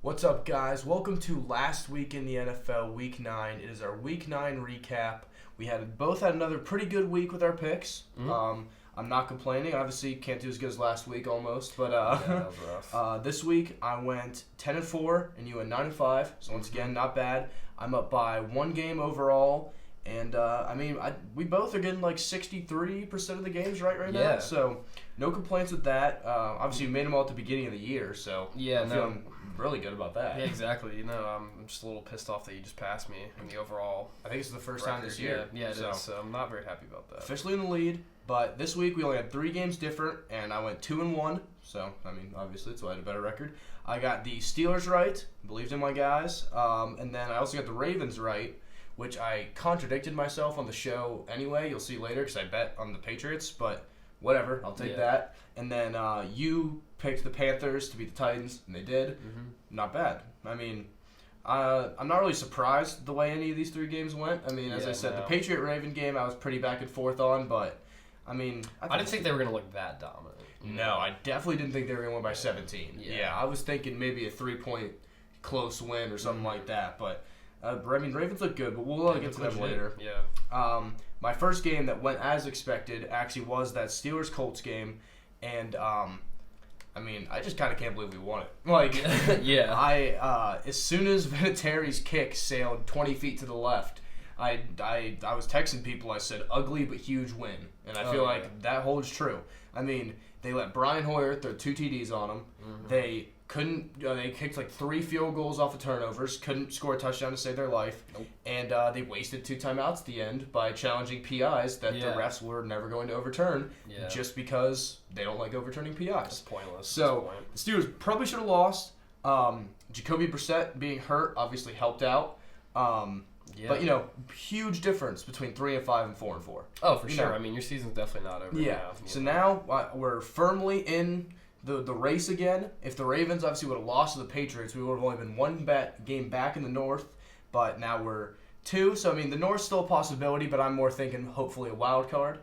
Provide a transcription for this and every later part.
What's up, guys? Welcome to last week in the NFL, Week 9. It is our Week 9 recap. We both had another pretty good week with our picks. I'm not complaining. Obviously, can't do as good as last week almost, but that was rough. this week I went 10-4 and you went 9-5. So once again, not bad. I'm up by one game overall, and we both are getting like 63% of the games right now. So no complaints with that. Obviously, you made them all at the beginning of the year, so I'm feeling really good about that. Yeah, exactly. I'm just a little pissed off that you just passed me in the overall. I think it's the first time this year. Yeah, it is. So I'm not very happy about that. Officially in the lead, but this week we only had 3 games different, and I went 2-1. So obviously, so I had a better record. I got the Steelers right, believed in my guys, and then I also got the Ravens right, which I contradicted myself on the show anyway. You'll see later because I bet on the Patriots, but whatever, I'll take that. And then you picked the Panthers to beat the Titans, and they did. Not bad. I'm not really surprised the way any of these 3 games went. As I said, the Patriot-Raven game I was pretty back and forth on, but I didn't think they were going to look that dominant. No, I definitely didn't think they were going to win by 17. Yeah, I was thinking maybe a 3-point close win or something like that, but Ravens look good, but we'll get to them later. Yeah. My first game that went as expected actually was that Steelers-Colts game, and I just kind of can't believe we won it. Yeah. As soon as Vinatieri's kick sailed 20 feet to the left, I was texting people. I said, ugly but huge win, and I feel like that holds true. They let Brian Hoyer throw 2 TDs on him. They couldn't. They kicked like 3 field goals off of turnovers. Couldn't score a touchdown to save their life. Nope. And they wasted 2 timeouts at the end by challenging PIs that the refs were never going to overturn, just because they don't like overturning PIs. That's pointless. So the Steelers probably should have lost. Jacoby Brissett being hurt obviously helped out. But huge difference between 3-5 and 4-4. Oh, for sure. Your season's definitely not over. Yeah. So now we're firmly in the race again. If the Ravens obviously would have lost to the Patriots, we would have only been 1 game back in the North. But now we're 2. So the North's still a possibility, but I'm more thinking hopefully a wild card.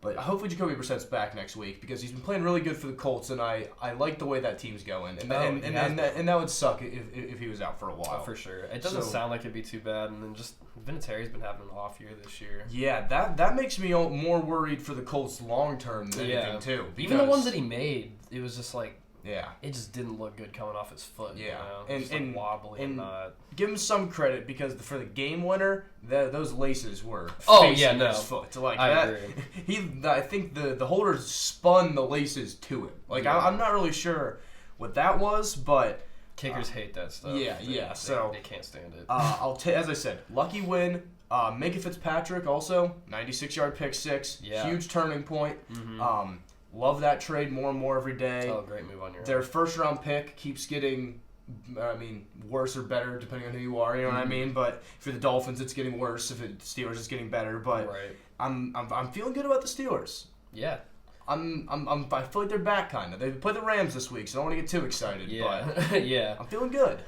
But hopefully Jacoby Brissett's back next week because he's been playing really good for the Colts, and I like the way that team's going. And that would suck if he was out for a while. Oh, for sure. It doesn't sound like it'd be too bad. And then just Vinatieri's been having an off year this year. Yeah, that makes me more worried for the Colts long term than anything too. Even the ones that he made, it was just like. Yeah. It just didn't look good coming off his foot. Yeah. And wobbly and give him some credit because for the game winner, those laces were facing his foot. I agree. I think the holder spun the laces to him. I'm not really sure what that was, but kickers hate that stuff. So they can't stand it. As I said, lucky win. Minka Fitzpatrick also 96-yard pick 6, huge turning point. Love that trade more and more every day. Oh, great move on your Their first-round pick keeps getting, worse or better depending on who you are. You know what I mean? But for the Dolphins, it's getting worse. If it's Steelers, it's getting better. But I'm feeling good about the Steelers. Yeah. I feel like they're back kind of. They play the Rams this week, so I don't want to get too excited. But yeah. I'm feeling good.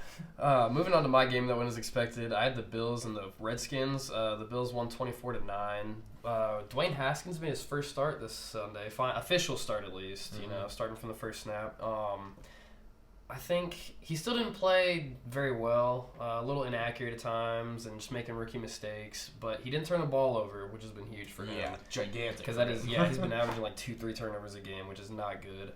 Moving on to my game that went as expected, I had the Bills and the Redskins. The Bills won 24-9. Dwayne Haskins made his first start this Sunday, official start at least. Starting from the first snap. I think he still didn't play very well, a little inaccurate at times, and just making rookie mistakes. But he didn't turn the ball over, which has been huge for him. Yeah, gigantic. Because that is, he's been averaging like 2-3 turnovers a game, which is not good.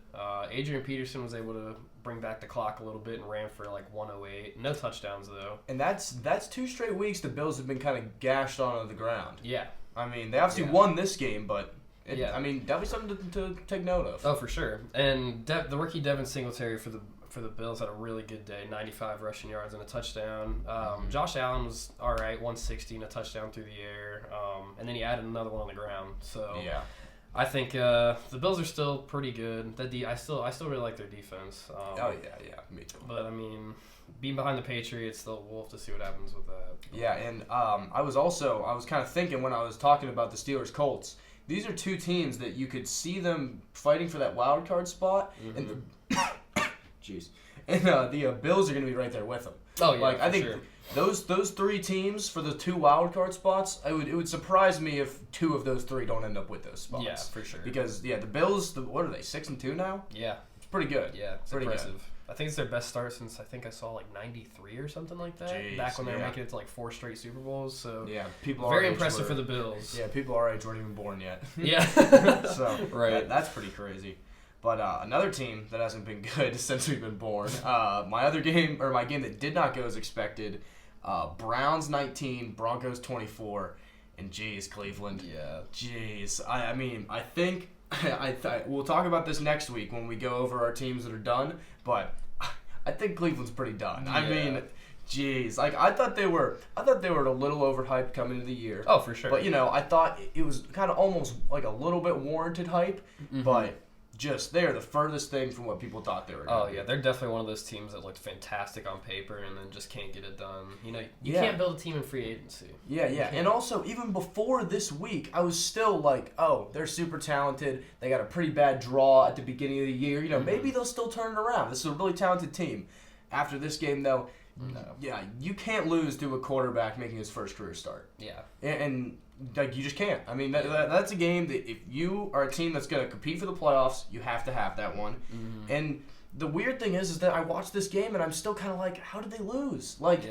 Adrian Peterson was able to bring back the clock a little bit and ran for like 108. No touchdowns though. And that's 2 straight weeks the Bills have been kind of gashed on the ground. Yeah. They obviously won this game, but definitely something to take note of. Oh, for sure. And the rookie Devin Singletary for the Bills had a really good day, 95 rushing yards and a touchdown. Josh Allen was all right, 160 and a touchdown through the air. And then he added another one on the ground. So I think the Bills are still pretty good. I still really like their defense. Me too. But being behind the Patriots, we'll have to see what happens with that. Yeah, and I was kind of thinking when I was talking about the Steelers Colts. These are 2 teams that you could see them fighting for that wild card spot, and the Bills are going to be right there with them. Oh yeah, I think those 3 teams for the 2 wild card spots, it would surprise me if 2 of those 3 don't end up with those spots. Yeah, for sure. Because the Bills, what are they, 6-2 now? Yeah, it's pretty good. Yeah, it's pretty impressive. Good. I think it's their best start since I think I saw like '93 or something like that. Jeez, back when they were making it to like 4 straight Super Bowls. So yeah, people very impressive for the Bills. Yeah, people our age weren't even born yet. Yeah. So right. that's pretty crazy. But another team that hasn't been good since we've been born. My game that did not go as expected. Browns 19, Broncos 24, and geez, Cleveland. Yeah. Jeez, I mean, I think we'll talk about this next week when we go over our teams that are done. But I think Cleveland's pretty done. Yeah. I mean, jeez, like I thought they were a little overhyped coming into the year. Oh, for sure. But I thought it was kind of almost like a little bit warranted hype, but. Just they are the furthest thing from what people thought they were. Oh yeah, they're definitely one of those teams that looked fantastic on paper and then just can't get it done. You can't build a team in free agency. Yeah, and also even before this week, I was still like, oh, they're super talented. They got a pretty bad draw at the beginning of the year. Maybe they'll still turn it around. This is a really talented team. After this game, though, no. Yeah, you can't lose to a quarterback making his first career start. Yeah, and like you just can't. I mean, that's a game that if you are a team that's going to compete for the playoffs, you have to have that one. Mm-hmm. And the weird thing is that I watched this game and I'm still kind of like, how did they lose? Like,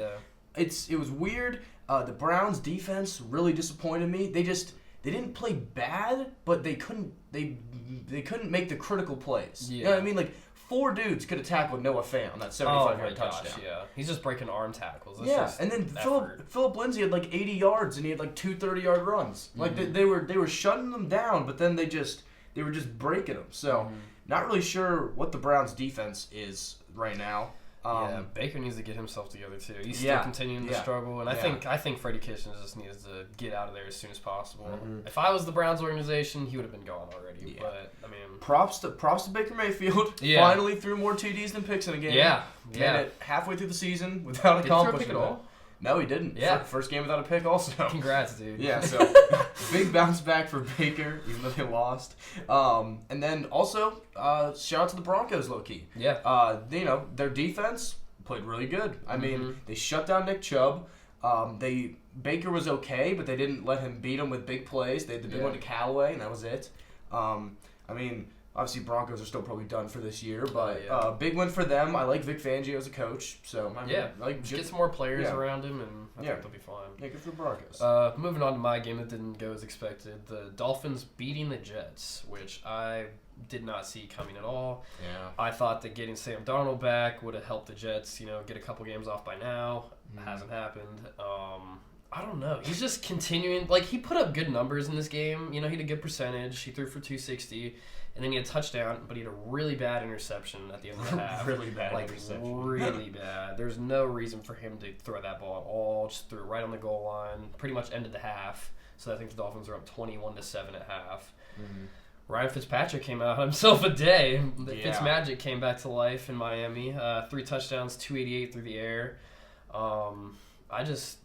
it was weird. The Browns defense really disappointed me. They didn't play bad, but they couldn't make the critical plays. Yeah. You know what I mean? Like 4 dudes could have tackled Noah Fant on that 75-yard touchdown. Yeah, he's just breaking arm tackles. And then Phillip Lindsay had like 80 yards and he had like 2 30-yard runs. Like they were shutting them down, but then they were just breaking them. So not really sure what the Browns defense is right now. Baker needs to get himself together too. He's still continuing to struggle, and I think Freddie Kitchens just needs to get out of there as soon as possible. Mm-hmm. If I was the Browns organization, he would have been gone already. Yeah. But I mean, props to Baker Mayfield. Yeah. Finally threw more TDs than picks in a game. Yeah, Made it halfway through the season without accomplishing Did he throw a pick at all? No, he didn't. Yeah. First game without a pick also. Congrats, dude. Yeah, so big bounce back for Baker, even though they lost. And then also, shout out to the Broncos, low-key. Yeah. Their defense played really good. I mean, they shut down Nick Chubb. Baker was okay, but they didn't let him beat him with big plays. They had the big one to Callaway, and that was it. Obviously, Broncos are still probably done for this year, but big win for them. I like Vic Fangio as a coach, so get some more players around him, and I think they'll be fine. Yeah, good for the Broncos. Moving on to my game that didn't go as expected, the Dolphins beating the Jets, which I did not see coming at all. Yeah, I thought that getting Sam Darnold back would have helped the Jets, get a couple games off by now. Hasn't happened. I don't know. He's just continuing. Like, he put up good numbers in this game. He had a good percentage. He threw for 260. And then he had a touchdown, but he had a really bad interception at the end of the half. Really bad interception. Really bad. There's no reason for him to throw that ball at all. Just threw it right on the goal line. Pretty much ended the half. So I think the Dolphins are up 21-7 at half. Mm-hmm. Ryan Fitzpatrick came out himself a day. Fitzmagic came back to life in Miami. 3 touchdowns, 288 through the air. I just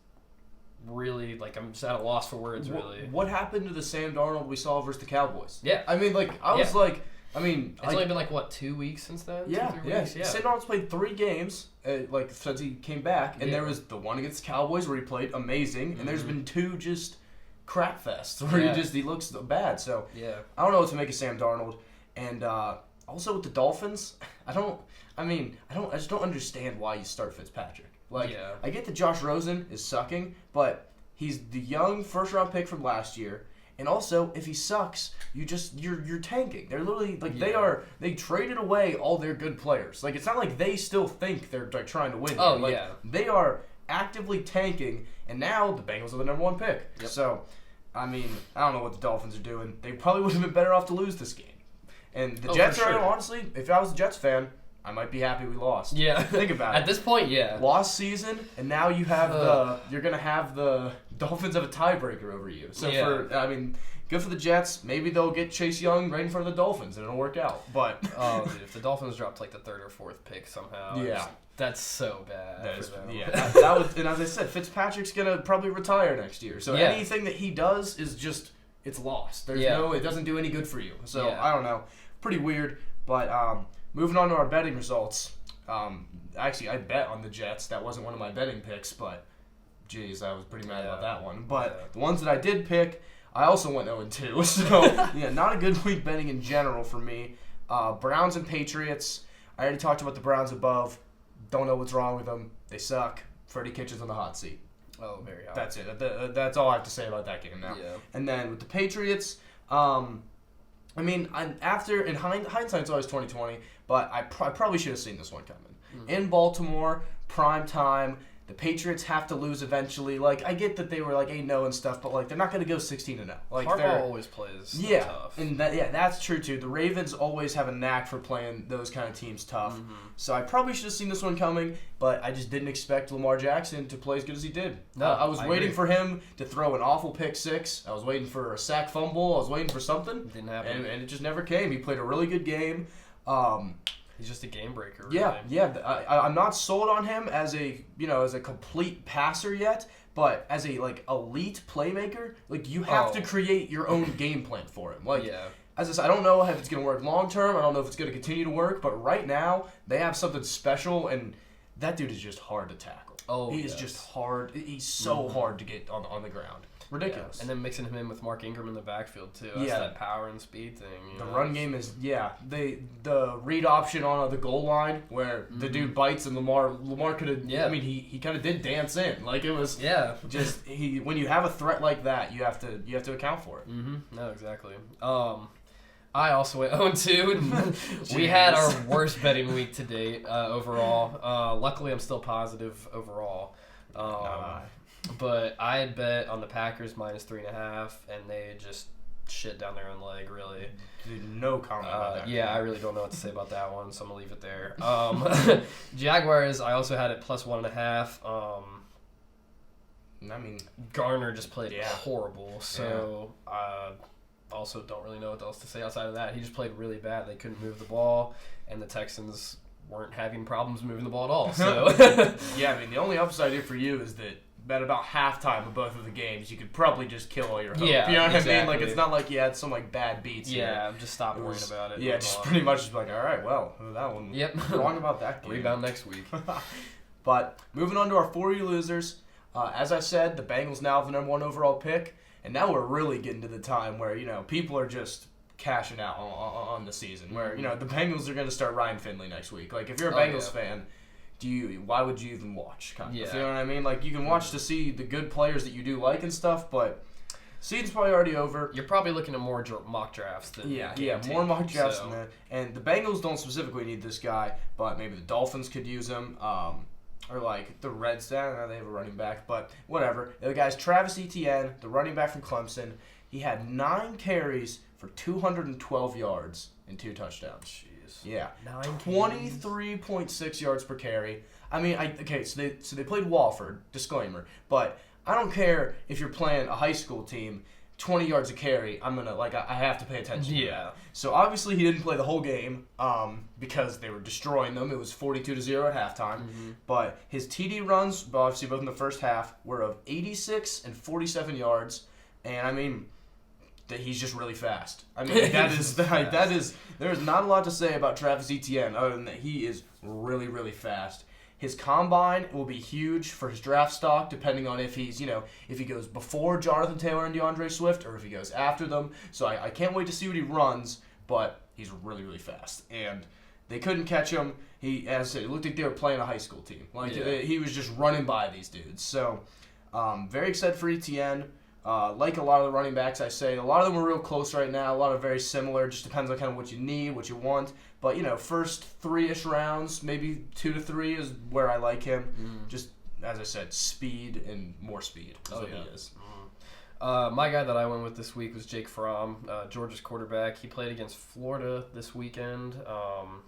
really, I'm just at a loss for words, really. What happened to the Sam Darnold we saw versus the Cowboys? Yeah. I mean, it's only been, 2 weeks since then? Yeah, 2-3 weeks? Yeah. Sam Darnold's played 3 games, since he came back, and there was the one against the Cowboys where he played amazing, and there's been 2 just crap fests where he looks bad. So I don't know what to make of Sam Darnold, and also with the Dolphins, I just don't understand why you start Fitzpatrick. I get that Josh Rosen is sucking, but he's the young first-round pick from last year. And also, if he sucks, you're tanking. They're literally they traded away all their good players. It's not like they still think they're trying to win. They are actively tanking, and now the Bengals are the number 1 pick. Yep. So, I don't know what the Dolphins are doing. They probably would have been better off to lose this game. And the Jets are honestly, if I was a Jets fan, I might be happy we lost. Yeah. Think about it. At this point, yeah. Lost season, and now you have you're going to have the Dolphins have a tiebreaker over you. So good for the Jets. Maybe they'll get Chase Young right in front of the Dolphins, and it'll work out. But dude, if the Dolphins dropped the 3rd or 4th pick somehow, that's so bad. That was, and as I said, Fitzpatrick's going to probably retire next year. So anything that he does is just it's lost. There's it doesn't do any good for you. So I don't know. Pretty weird, but moving on to our betting results. Actually, I bet on the Jets. That wasn't one of my betting picks, but geez, I was pretty mad about that one. But the ones that I did pick, I also went 0-2. So, not a good week betting in general for me. Browns and Patriots. I already talked about the Browns above. Don't know what's wrong with them. They suck. Freddie Kitchens on the hot seat. Oh, very hot. That's it. That's all I have to say about that game now. Yeah. And then with the Patriots, I mean, in hindsight, it's always 2020, but I probably should have seen this one coming. Mm-hmm. In Baltimore, prime time, the Patriots have to lose eventually. Like, I get that they were like 8-0 and stuff, but like they're not going to go 16-0. Like, Harbaugh always plays tough. And that's true too. The Ravens always have a knack for playing those kind of teams tough. Mm-hmm. So I probably should have seen this one coming, but I just didn't expect Lamar Jackson to play as good as he did. No, I was waiting for him to throw an awful pick six. I was waiting for a sack fumble. I was waiting for something. Didn't happen. And it just never came. He played a really good game. He's just a game breaker. Really. Yeah. I'm not sold on him as a complete passer yet, but as a elite playmaker, you have to create your own game plan for him. As I said, I don't know if it's going to work long term. I don't know if it's going to continue to work, but right now they have something special, and that dude is just hard to tackle. Oh, he is just hard. He's so hard to get on the ground. Ridiculous. Yeah. And then mixing him in with Mark Ingram in the backfield too. That's that power and speed thing. The run game is the read option on the goal line where the dude bites and Lamar could have. Yeah. I mean he kind of did dance in. It was. Yeah. Just when you have a threat like that, you have to account for it. Mm-hmm. No, exactly. I also went 0-2. We had our worst betting week to date overall. Luckily, I'm still positive overall. But I had bet on the Packers -3.5, and they just shit down their own leg, really. Dude, no comment about that. Yeah, I really don't know what to say about that one, so I'm going to leave it there. Jaguars, I also had it +1.5. I mean, Garner just played horrible, so also don't really know what else to say outside of that. He just played really bad. They couldn't move the ball, and the Texans weren't having problems moving the ball at all. So yeah, I mean, the only upside here for you is that at about halftime of both of the games, you could probably just kill all your hope. Yeah, you know what exactly. I mean? It's not like you had some bad beats. Yeah, just stop worrying about it. Yeah, just pretty much just all right, well, that one. Yep. Wrong about that game. Rebound next week. But moving on to our 4U losers, as I said, the Bengals now have the #1 overall pick, and now we're really getting to the time where people are just cashing out on the season. Where the Bengals are going to start Ryan Finley next week. If you're a Bengals fan. Why would you even watch? You know what I mean? You can watch to see the good players that you do like and stuff, but season's probably already over. You're probably looking at more mock drafts than more mock drafts than that. And the Bengals don't specifically need this guy, but maybe the Dolphins could use him, or the Reds. They have a running back, but whatever. The guy's Travis Etienne, the running back from Clemson. He had 9 carries for 212 yards and 2 touchdowns. Yeah, 23.6 yards per carry. I mean, so they played Wofford. Disclaimer, but I don't care if you're playing a high school team. 20 yards a carry, I'm gonna I have to pay attention. Yeah. So obviously he didn't play the whole game, because they were destroying them. It was 42-0 at halftime. Mm-hmm. But his TD runs, obviously both in the first half, were of 86 and 47 yards, and I mean. That he's just really fast. I mean, there's not a lot to say about Travis Etienne other than that he is really, really fast. His combine will be huge for his draft stock, depending on if he's, if he goes before Jonathan Taylor and DeAndre Swift or if he goes after them. So I can't wait to see what he runs, but he's really, really fast. And they couldn't catch him. As I said, it looked like they were playing a high school team. He was just running by these dudes. So, very excited for Etienne. Like a lot of the running backs, I say, a lot of them are real close right now. A lot of very similar. Just depends on kind of what you need, what you want. But first 3-ish rounds, maybe 2 to 3 is where I like him. Just as I said, speed and more speed is what he is. My guy that I went with this week was Jake Fromm, Georgia's quarterback. He played against Florida this weekend.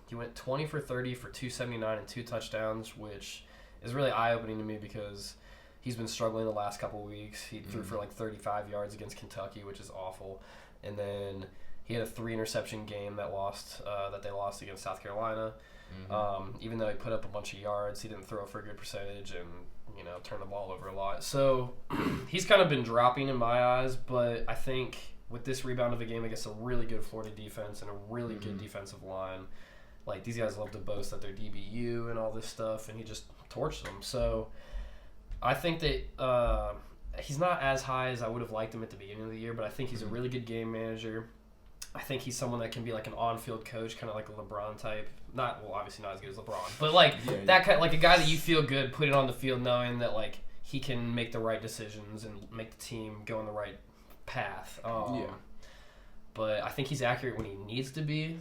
He went 20 for 30 for 279 and 2 touchdowns, which is really eye-opening to me because he's been struggling the last couple weeks. He threw for 35 yards against Kentucky, which is awful. And then he had a 3-interception game that they lost against South Carolina. Even though he put up a bunch of yards, he didn't throw for a good percentage and turn the ball over a lot. So he's kind of been dropping in my eyes, but I think with this rebound of a game against a really good Florida defense and a really good defensive line, these guys love to boast that they're DBU and all this stuff, and he just torched them. So I think that he's not as high as I would have liked him at the beginning of the year, but I think he's a really good game manager. I think he's someone that can be like an on-field coach, kind of like a LeBron type. Obviously not as good as LeBron, but like that kind, like a guy that you feel good putting on the field, knowing that like he can make the right decisions and make the team go on the right path. But I think he's accurate when he needs to be.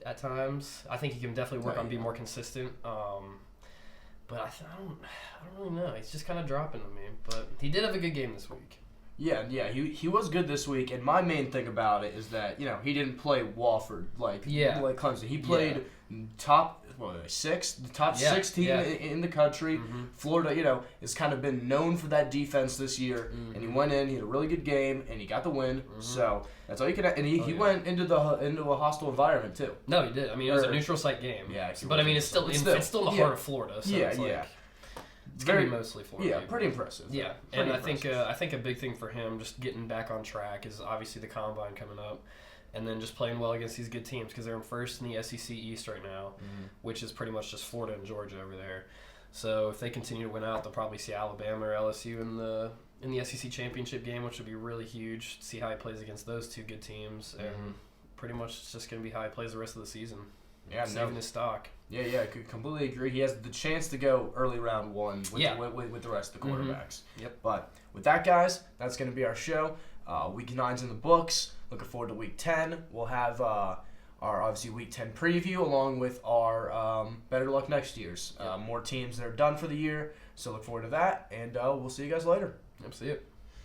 At times, I think he can definitely work on being more consistent. But I don't really know. He's just kind of dropping to me. But he did have a good game this week. Yeah, he was good this week, and my main thing about it is that he didn't play Wofford like Clemson. He played top six team in the country. Mm-hmm. Florida, has kind of been known for that defense this year, and he went in. He had a really good game, and he got the win. Mm-hmm. So that's all you can. And he went into a hostile environment too. No, he did. I mean, it was a neutral site game. Yeah, but I mean, it's still in the heart of Florida. So it's gonna be mostly Florida. Yeah, pretty impressive. Yeah, and I think a big thing for him just getting back on track is obviously the combine coming up, and then just playing well against these good teams because they're in first in the SEC East right now, which is pretty much just Florida and Georgia over there. So if they continue to win out, they'll probably see Alabama or LSU in the SEC championship game, which would be really huge. See how he plays against those two good teams, and pretty much it's just gonna be how he plays the rest of the season. Yeah, saving his stock. Yeah, I could completely agree. He has the chance to go early round one with the rest of the quarterbacks. Yep. But with that, guys, that's going to be our show. Week 9's in the books. Looking forward to Week 10. We'll have our obviously Week 10 preview along with our Better Luck Next Year's. More teams that are done for the year. So look forward to that, and we'll see you guys later. Yep, see you.